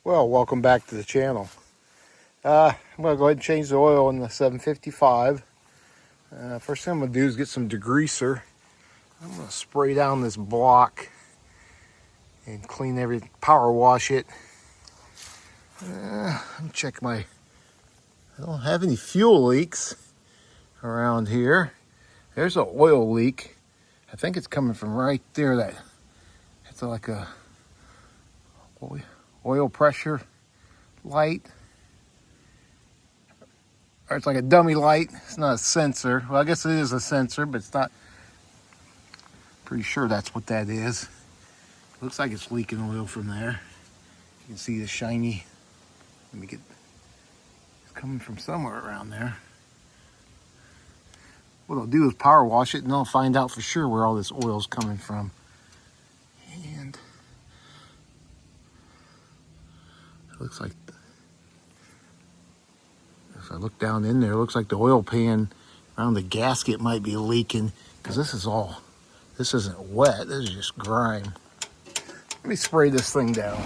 Well, welcome back to the channel. I'm going to go ahead and change the oil in the 755. First thing I'm going to do is get some degreaser. I'm going to spray down this block and clean everything, power wash it. Let me check I don't have any fuel leaks around here. There's an oil leak. I think it's coming from right there. It's like a oil pressure light. Or it's like a dummy light. It's not a sensor. Well, I guess it is a sensor, but it's not. Pretty sure that's what that is. Looks like it's leaking oil from there. You can see the shiny. It's coming from somewhere around there. What I'll do is power wash it, and I'll find out for sure where all this oil is coming from. And it looks like, if I look down in there, it looks like the oil pan around the gasket might be leaking, because this isn't wet, this is just grime. Let me spray this thing down.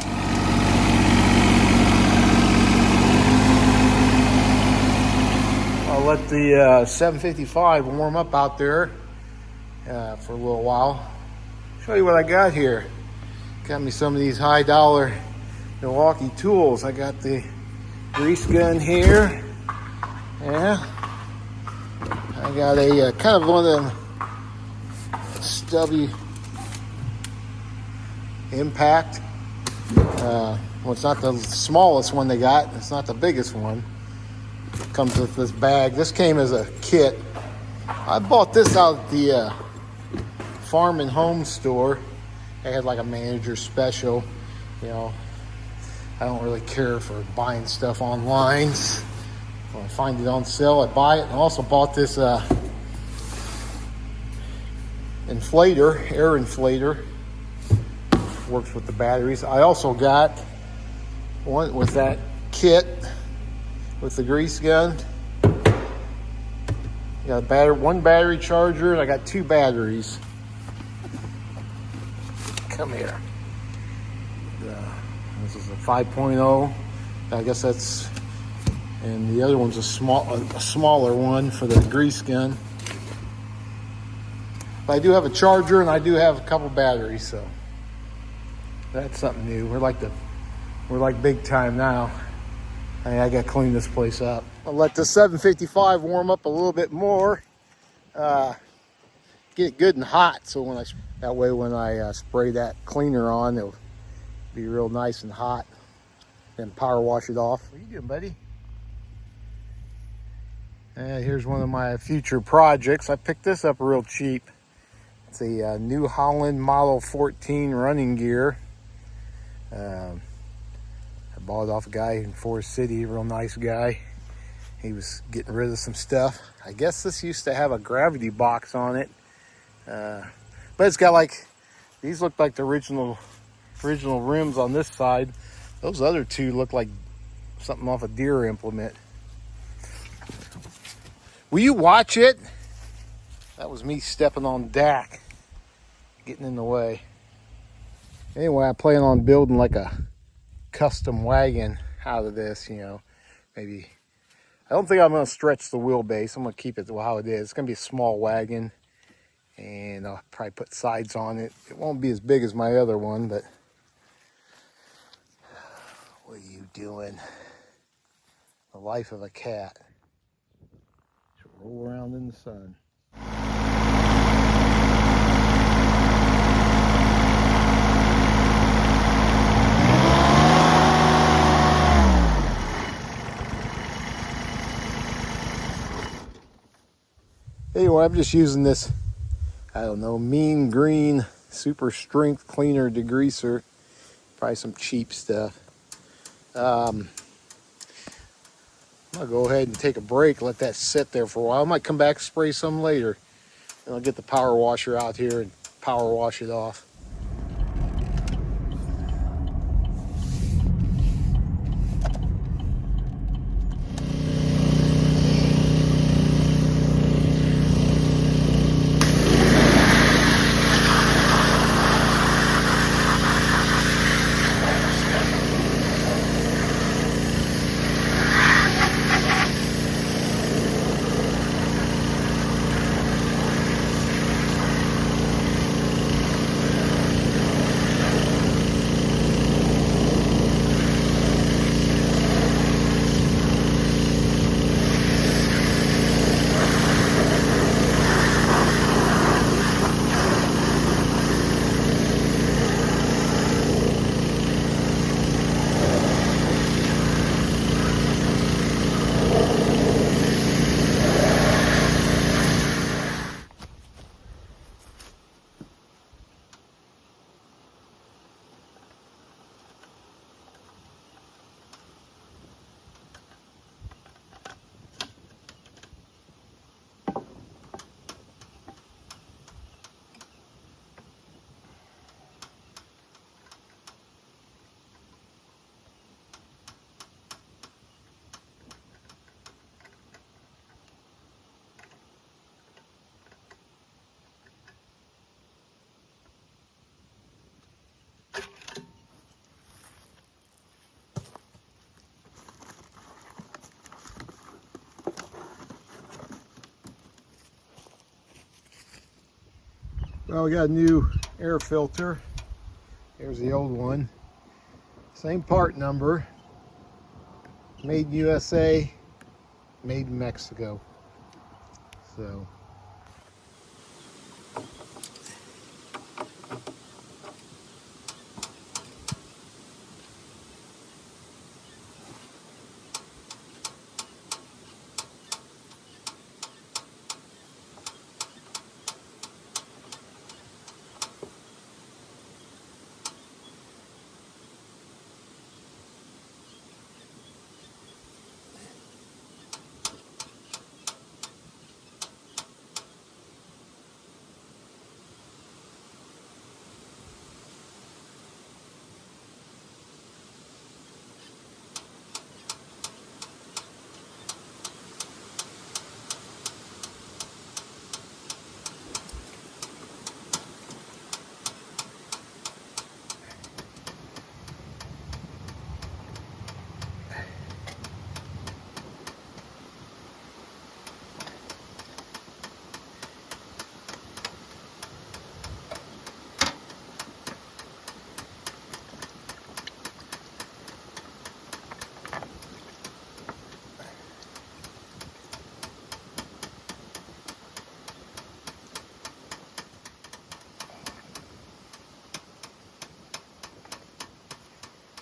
I'll let the 755 warm up out there for a little while. Show you what I got here. Got me some of these high dollar Milwaukee tools. I got the grease gun here. Yeah. I got a kind of one of them stubby impact. Well, it's not the smallest one they got. It's not the biggest one. It comes with this bag. This came as a kit. I bought this out at the farm and home store. They had like a manager special. You know, I don't really care for buying stuff online. When I find it on sale, I buy it. And I also bought this inflator, air inflator. Works with the batteries. I also got one with that kit with the grease gun. Got one battery charger, and I got two batteries. Come here. This is a 5.0. I guess that's, and the other one's a smaller one for the grease gun. But I do have a charger, and I do have a couple batteries, so that's something new. We're like big time now. I got to clean this place up. I'll let the 755 warm up a little bit more. Get it good and hot, so when I spray that cleaner on, it'll be real nice and hot. Then power wash it off. What are you doing, buddy? Here's one of my future projects. I picked this up real cheap. It's a New Holland Model 14 running gear. I bought it off a guy in Forest City, a real nice guy. He was getting rid of some stuff. I guess this used to have a gravity box on it. But it's got these look like the original rims on this side. Those other two look like something off a Deere implement. Will you watch it? That was me stepping on Dak, getting in the way. Anyway, I plan on building like a custom wagon out of this, maybe. I don't think I'm going to stretch the wheelbase. I'm going to keep it how it is. It's going to be a small wagon, and I'll probably put sides on it. It won't be as big as my other one, but what are you doing? The life of a cat. Just roll around in the sun. Anyway, I'm just using this, I don't know, Mean Green Super Strength Cleaner Degreaser. Probably some cheap stuff. I'm going to go ahead and take a break, let that sit there for a while. I might come back and spray some later. And I'll get the power washer out here and power wash it off. Well, we got a new air filter. Here's the old one. Same part number. Made in USA, made in Mexico. So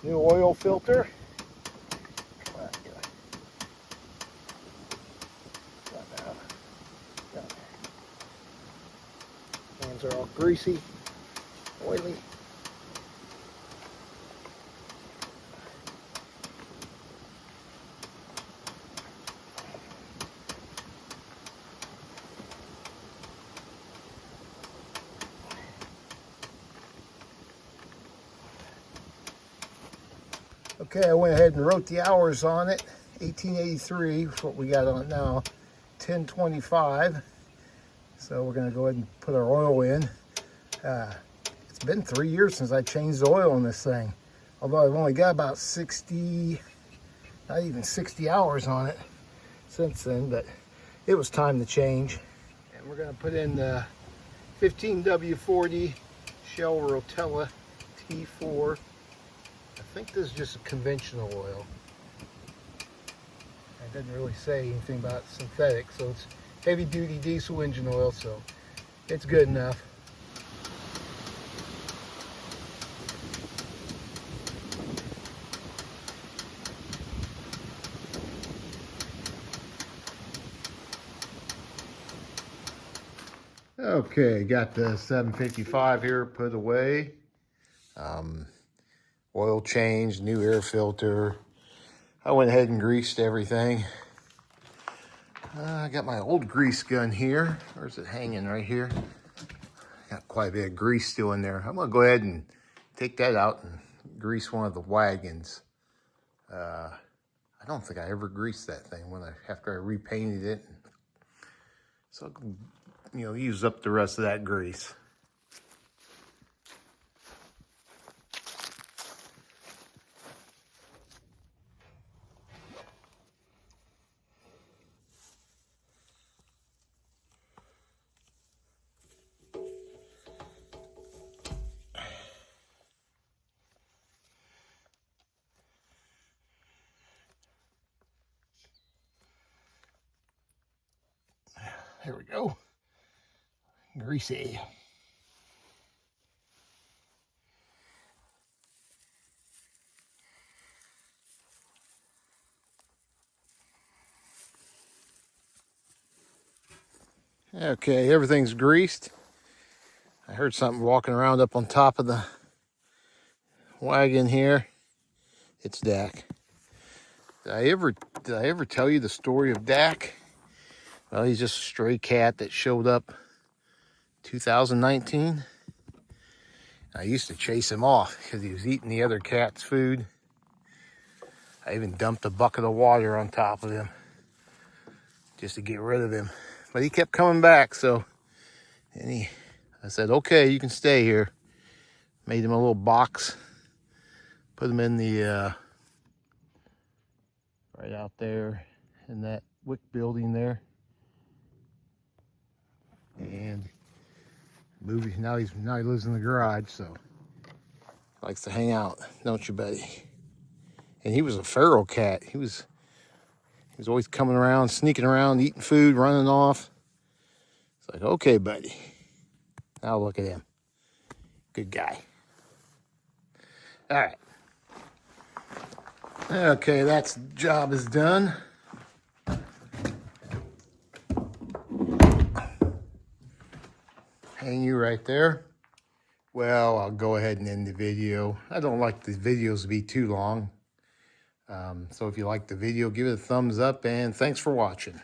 new oil filter. Hands are all greasy, oily. Okay, I went ahead and wrote the hours on it. 1883 is what we got on it now. 1025. So we're going to go ahead and put our oil in. It's been 3 years since I changed the oil in this thing. Although I've only got about 60, not even 60 hours on it since then, but it was time to change. And we're going to put in the 15W40 Shell Rotella T4. I think this is just a conventional oil. It doesn't really say anything about synthetic, so it's heavy duty diesel engine oil, so it's good enough. Okay, got the 755 here put away. Oil change, new air filter. I went ahead and greased everything. I got my old grease gun here. Where's it hanging? Right here. Got quite a bit of grease still in there. I'm gonna go ahead and take that out and grease one of the wagons. I don't think I ever greased that thing after I repainted it. So, use up the rest of that grease. There we go. Greasy. Okay, everything's greased. I heard something walking around up on top of the wagon here. It's Dak. Did I ever tell you the story of Dak? Well, he's just a stray cat that showed up 2019. I used to chase him off because he was eating the other cat's food. I even dumped a bucket of water on top of him just to get rid of him. But he kept coming back, I said, okay, you can stay here. Made him a little box, put him in the, right out there in that wick building there. And Movie. Now he lives in the garage, so likes to hang out, don't you, buddy? And he was a feral cat. He was always coming around, sneaking around, eating food, running off. It's like, okay, buddy. Now look at him. Good guy. All right. Okay, that's job is done. Hang you right there. Well, I'll go ahead and end the video. I don't like the videos to be too long. So if you like the video, give it a thumbs up, and thanks for watching.